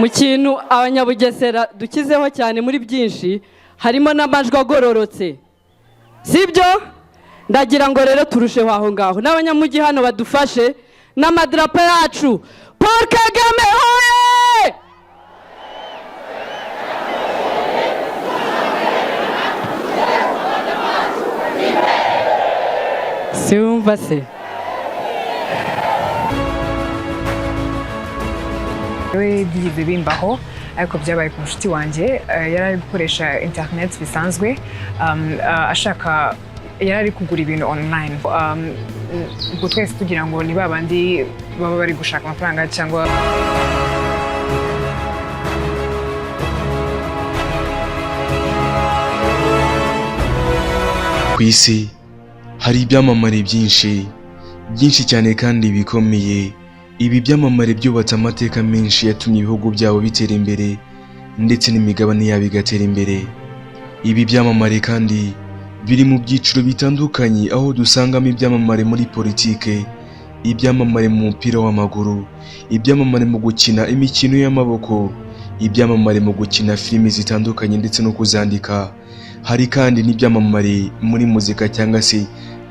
mu kintu abanyabugesera dukizeho cyane muri byinshi harimo n'amajwi agororotse, sibyo? Ndagira ngo rero turusheho aho ngaho n'abanyamujyi hano badufashe n'amadarapo yacu. Paul Kagame hoye! Siumva se we byize bimbaho, ariko byabaye ku nshuti wanjye. Yari ari gukoresha internet bisanzwe, ashaka yari ari kugura ibintu online. Ubwo twese tugira ngo ni babandi baba bari gushaka amafaranga cyangwa ku isi hari ibyamamare byinshi cyane kandi bikomeye. Ibi byamamare byubatse amateka menshi yatumye ibihugu byabo bitera imbere ndetse n'imigabane yabo igatera imbere. Ibi byamamare kandi biri mu byiciro bitandukanye, aho dusangamo ibyamamare muri politike, ibyamamare mu mupira w'amaguru, ibyamamare mu gukina imikino y'amaboko, ibyamamare mu gukina filimi zitandukanye ndetse no kuzandika. Hari kandi n'ibyamamare muri muzika cyangwa se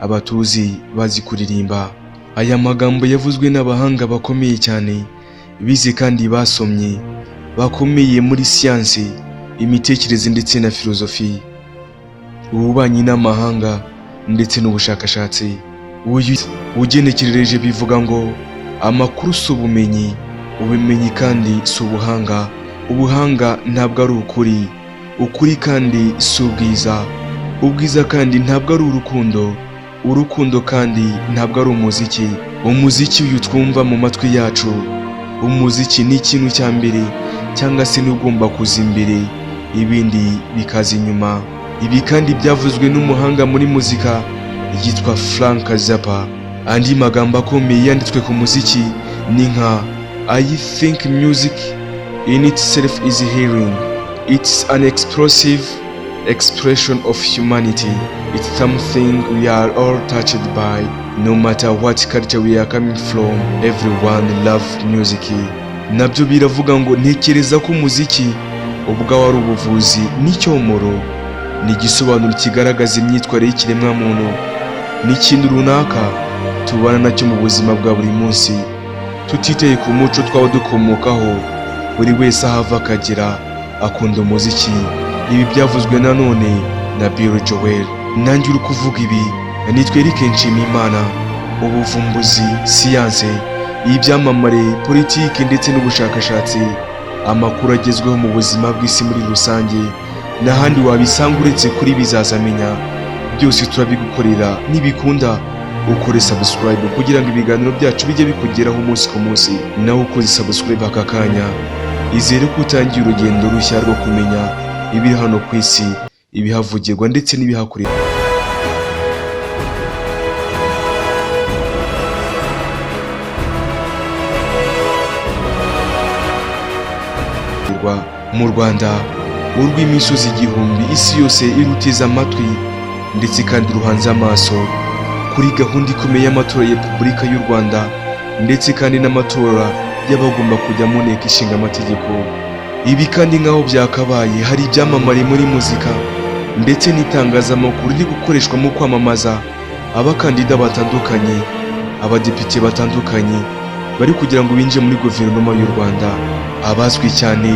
abatuzi bazi kuririmba. Aya magambo yavuzwe n'abahanga bakomeye cyane, bize kandi basomye, bakomeye muri siyansi, imitekerereze ndetse na filozofi, ububanyi n'amahanga ndetse n'ubushakashatsi. Ugenekerereje bivuga ngo amakuru si ubumenyi, ubumenyi kandi si ubuhanga, ubuhanga ntabwo ari ukuri, ukuri kandi si ubwiza, ubwiza kandi ntabwo ari urukundo, urukundo kandi ntabwo ari umuziki. Umuziki uyu twumva mu matwi yacu, umuziki ni ikintu cya mbere cyangwa se n'ugomba kuza imbere, ibindi bikaza inyuma. Ibi kandi byavuzwe n'umuhanga muri muzika yitwa Frank Zappa. Andi magambo akomeye yanditswe ku muziki ni nka I think music in itself is healing. It's an expressive expression of humanity. It's something we are all touched by. No matter what culture we are coming from, everyone loves music. Nabyo biravuga ngo ntekereza ko umuziki ubwawo ari ubuvuzi n'icyomoro, ni igisobanuro kigaragaza imyitwarire y'ikiremwa muntu, ni ikintu runaka tubana nacyo mu buzima bwa buri munsi, tutiteye ku muco twaba dukomokaho. Buri wese ahava akagera akunda umuziki. Ibi byavuzwe nanone na Billy Joel. Nanjye uri kuvuga ibi nitwe Eric Nshimiyimana. Ubuvumbuzi, siyanse, ibyamamare, politiki ndetse n'ubushakashatsi, amakuru agezweho mu buzima bw'isi muri rusange, n'ahandi wabisanga uretse kuri Bizazamenya. Byose turabigukorera. Nibikunda ukore subscribe kugira ngo ibiganiro byacu bijye bikugeraho umunsi ku munsi. Nawe ukoze subscribe aka kanya, izere ko utangiye urugendo rushya rwo kumenya ibiri hano ku isi, ibihavugirwa ndetse n'ibihakorerwa. Mu Rwanda, urw'imisozi igihumbi, isi yose iruteze amatwi ndetse kandi ruhanze amaso kuri gahunda ikomeye y'amatora ya Repubulika y'u Rwanda ndetse kandi n'amatora y'abagomba kujya mu nteko ishinga amategeko. Ibi kandi nk'aho byakabaye hari ibyamamare muri muzika ndetse n'itangazamakuru riri gukoreshwa mu kwamamaza abakandida batandukanye, abadepite batandukanye bari kugira ngo binjire muri guverinoma y'u Rwanda. Abazwi cyane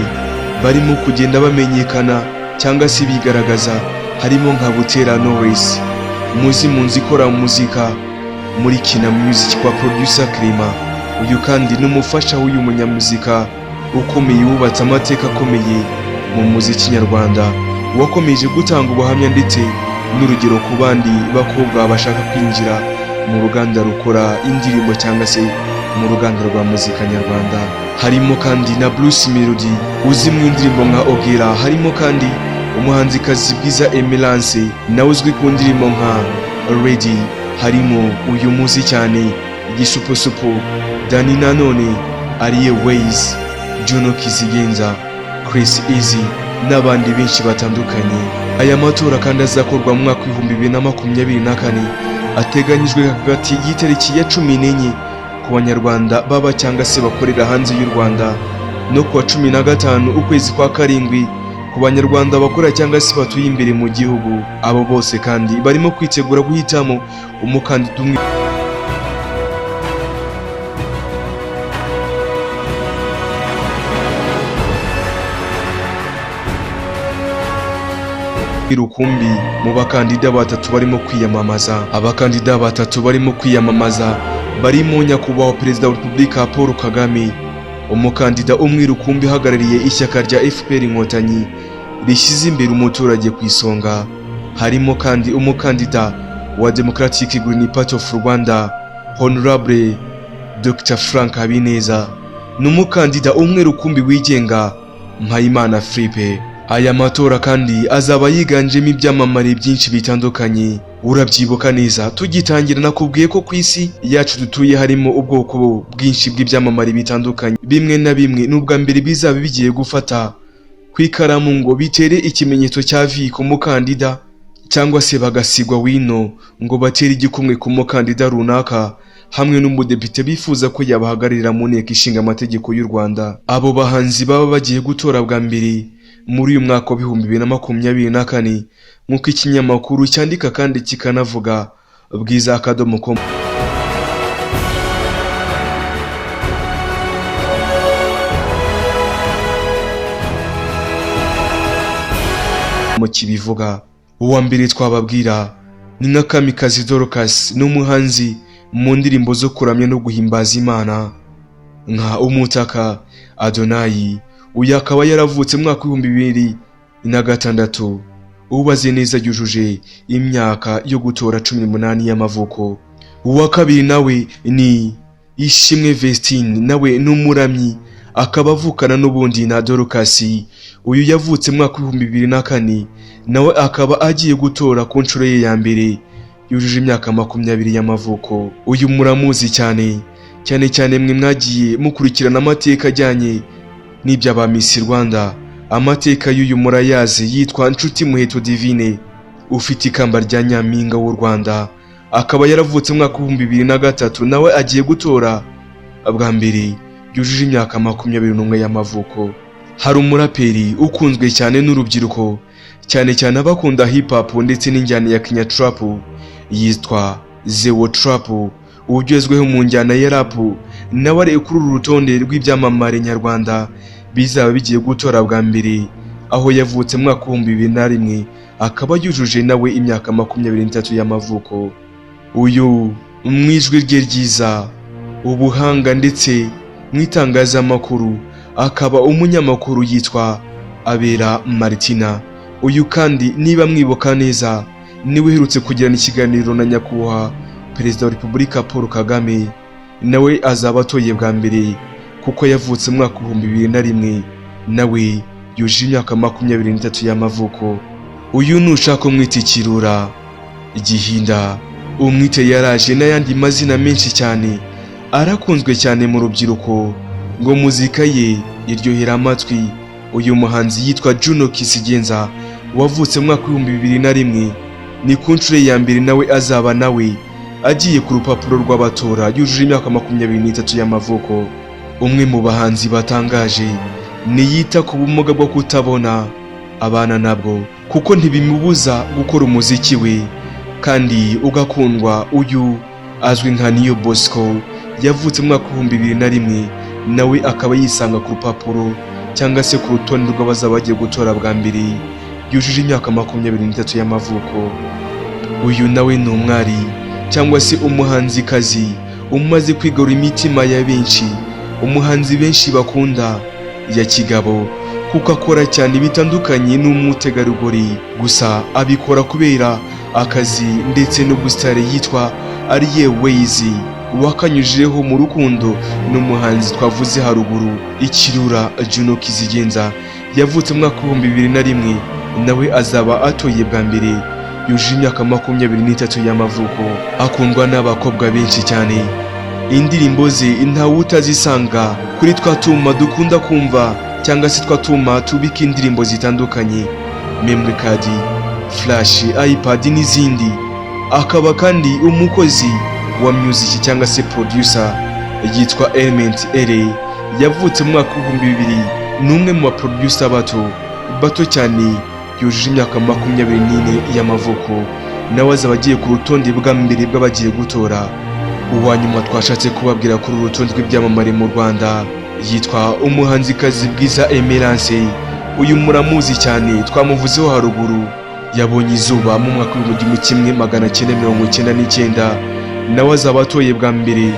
barimo kugenda bamenyekana cyangwa se bigaragaza harimo nka Butera Knowless, muzi ikora muzika muri Kina Music kwa producer Clement. Uyu kandi n'umufasha w'uyu munyamuzika ukomeye wubatse amateka akomeye mu muziki nyarwanda, wakomeje gutanga ubuhamya ndetse n'urugero ku bandi bakobwa bashaka kwinjira mu ruganda rukora indirimbo cyangwa se mu ruganda rwa muzika nyarwanda. Harimo kandi na Bruce Melody uzi mu indirimbo nka Ogera. Harimo kandi umuhanzikazi Bwiza Emerance nawe uzwi ku ndirimbo nka Ready. Harimo uyu muzi cyane Igisupusupu, Dani Nanone, Ariye Ways, Juno Kizigenza, Chris Easy n'abandi benshi batandukanye. Aya matora kandi azakorwa mu mwaka w'2024 ateganyijwe hagati y'itariki ya 14 ku banyarwanda baba cyangwa se bakorera hanze y'u Rwanda no kuwa 15 ukwezi kwa karindwi ku banyarwanda bakora cyangwa se batuye imbere mu gihugu. Abo bose kandi barimo kwitegura guhitamo umukandida umwe rukumbi mu bakandida batatu barimo kwiyamamaza. Abakandida batatu barimo kwiyamamaza barimo nyakubahwa perezida wa Repubulika Paul Kagame, umukandida umwe rukumbi hagarariye ishyaka rya FPR Inkotanyi rishyize imbere umuturage ku isonga. Harimo kandi umukandida wa Democratic Green Party of Rwanda Honorable Dr Frank Habineza, n'umukandida umwe rukumbi wigenga Mpayimana Philippe. Aya matora kandi azaba yiganjemo ibyamamare byinshi bitandukanye. Urabyibuka neza tugitangira nakubwiye ko ku isi yacu dutuye harimo ubwoko bwinshi bw'ibyamamare bitandukanye. Bimwe na bimwe n'ubwa mbere bizaba bigiye gufata ku ikaramu ngo bitere ikimenyetso cya V ku mukandida, cyangwa se bagasigwa wino ngo batere igikumwe ku mukandida runaka hamwe n'umudepite bifuza ko yabahagararira mu nteko ishinga amategeko y'u Rwanda. Abo bahanzi baba bagiye gutora bwa mbere muri uyu mwaka wa 2024 nk'uko ikinyamakuru cyandika kandi kikanavuga bwiza.com. mu kibivuga. Uwa mbere twababwira ni nka Kamikazi Dorcas, n'umuhanzi mu ndirimbo zo kuramya no guhimbaza Imana nka Umutaka Adonai. Uyu akaba yaravutse mu mwaka wa 2006. Ubaze neza yujuje imyaka yo gutora 18 y'amavuko. Uwa kabiri nawe ni Ishimwe Vestine, nawe n'umuramyi akaba avukana n'ubundi na Dorcas. Uyu yavutse mu mwaka wa 2004, nawe akaba agiye gutora ku nshuro ye ya mbere yujuje imyaka 20 y'amavuko. Uyu muramuzi cyane mwe mwagiye mukurikirana amateka ajyanye n'iby'aba Miss Rwanda. Amateka y'uyu murayazi, yitwa Nshuti Muheto Divine, ufite ikamba rya Nyampinga w'u Rwanda. Akaba yaravutse mu mwaka wa 2003, nawe agiye gutora bwa mbere yujuje imyaka 21 y'amavuko. Hari umuraperi ukunzwe cyane n'urubyiruko, cyane abakunda hip hop ndetse n'injyana ya Kenya Trap, yitwa Zeo Trap, ugezweho mu njyana ya rap. Nawe ari kuri uru rutonde rw'ibyamamare nyarwanda bizaba bigiye gutora bwa mbere, aho yavutse mu mwaka wa 2001, akaba yujuje nawe imyaka 23 y'amavuko. Uyu mwijwi rye ryiza, ubuhanga ndetse mwitangazamakuru, akaba umunyamakuru yitwa Abera Martina. Uyu kandi niba mwibuka neza niwe uherutse kugirana ikiganiro na nyakubahwa perezida wa Repubulika Paul Kagame. Nawe azaba atoye bwa mbere kuko yavutse mu mwaka wa 2001, nawe yujuje imyaka 23 y'amavuko. Uyu nushaka umwita Kirura, Gihinda, umwite Yaraje n'ayandi mazina menshi cyane, arakunzwe cyane mu rubyiruko ngo muzika ye iryohera amatwi. Uyu muhanzi yitwa Juno Kisigenza, wavutse mu mwaka wa 2001, ni ku nshuro ya mbere nawe azaba nawe agiye ku rupapuro rw'abatora yujuje imyaka 23 y'amavuko. Umwe mu bahanzi batangaje niyita ku bumuga bwo kutabona, abana nabwo kuko ntibimubuza gukora umuziki we kandi ugakundwa. Uyu azwi nka Niyo Bosco, yavutse mu mwaka wa 2001, nawe akaba yisanga ku rupapuro cyangwa se ku rutonde rw'abazaba bagiye gutora bwa mbere yujuje imyaka 23 y'amavuko. Uyu nawe ni umwari cyangwa se umuhanzikazi umaze kwigarura imitima ya benshi, umuhanzi benshi bakunda ya kigabo, kuko akora cyane bitandukanye n'umutegarugori, gusa abikora kubera akazi ndetse n'ubusitari. Yitwa Ariye Weizi, wakanyujijeho mu rukundo n'umuhanzi twavuze haruguru Ikirura Juno Kizigenza. Yavutse mu mwaka wa 2001, nawe azaba atoye bwa mbere yujuje imyaka 23 y'amavuko. Akundwa n'abakobwa benshi cyane, indirimbo ze ntawe utazisanga kuri twatuma dukunda kumva cyangwa se twatuma tubika indirimbo zitandukanye, memory card, flash, iPad n'izindi. Akaba kandi umukozi wa music cyangwa se producer, yitwa Element L, yavutse mu mwaka w'2000, ni umwe mu baproducer bato cyane, yujuje imyaka 24 y'amavuko, nawe azaba agiye ku rutonde bwa mbere bw'abagiye gutora. Uwa nyuma twashatse kubabwira kuri uru rutonde rw'ibyamamare mu Rwanda yitwa umuhanzikazi Bwiza Emerance. Uyu muramuzi cyane, twamuvuzeho haruguru. Yabonye izuba mu mwaka w'1999, nawe azaba atoye bwa mbere.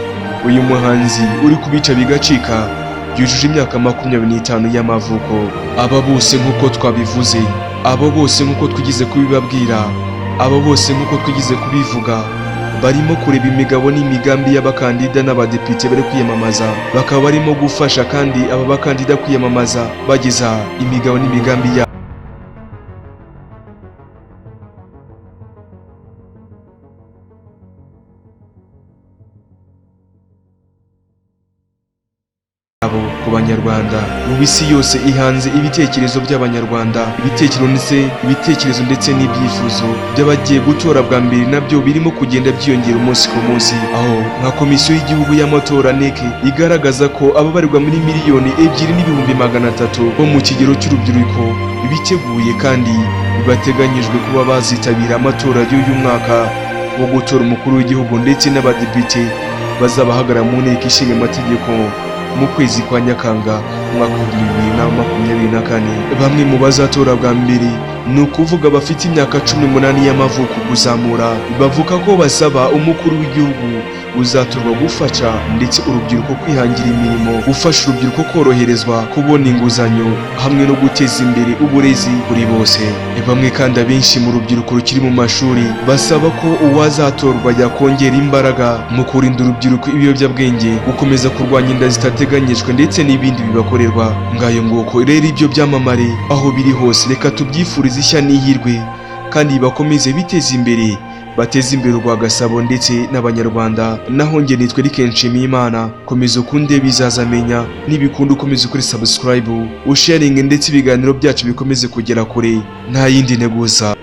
Uyu muhanzi uri kubica bigacika, yujuje imyaka 25 y'amavuko. Aba bose nk'uko twabivuze, abo bose nk'uko twigize kubibabwira, abo bose nk'uko twigize kubivuga, barimo kureba imigabo n'imigambi y'abakandida n'abadepite bari kwiyamamaza, bakaba barimo gufasha kandi aba bakandida kwiyamamaza bageza imigabo n'imigambi yabo. Ku banyarwanda, mu isi yose ihanze ibitekerezo by'abanyarwanda, ibitekerezo ndetse n'ibyifuzo by'abagiye gutora bwa mbere nabyo birimo kugenda byiyongera umunsi ku munsi, aho nka komisiyo y'igihugu y'amatora NEC igaragaza ko ababarirwa muri 2,300,000 bo mu kigero cy'urubyiruko biteguye kandi bateganyijwe kuba bazitabira amatora y'uyu mwaka wo gutora umukuru w'igihugu ndetse n'abadepite bazabahagarara mu nteko ishinga amategeko mu kwezi kwa Nyakanga mwaka wa 2024. Bamwe mu bazatora bwa mbere ni ukuvuga bafite imyaka 18 y'amavuko kuzamura, bavuga ko basaba umukuru w'igihugu uzatorwa gufasha ndetse urubyiruko kwihangira imirimo, gufasha urubyiruko koroherezwa kubona inguzanyo hamwe no guteza imbere uburezi kuri bose. Bamwe kandi abenshi mu rubyiruko rukiri mu mashuri basaba ko uwazatorwa yakongera imbaraga mu kurinda urubyiruko ibiyobyabwenge, gukomeza kurwanya inda zitateganyijwe ndetse n'ibindi bibakorerwa. Ngayo nguko rero ibyo byamamare aho biri hose, reka tubyifurize ishya n'ihirwe kandi bakomeze biteza imbere, bateze imbere urwa Gasabo ndetse n'abanyarwanda. Naho njye nitwe Eric Nshimiyimana. Komeza ukunde bizazamenya, nibikunda ukomeze kuri subscribe, usharing ndetse ibiganiro byacu bikomeze kugera kure, nta yindi nteguza.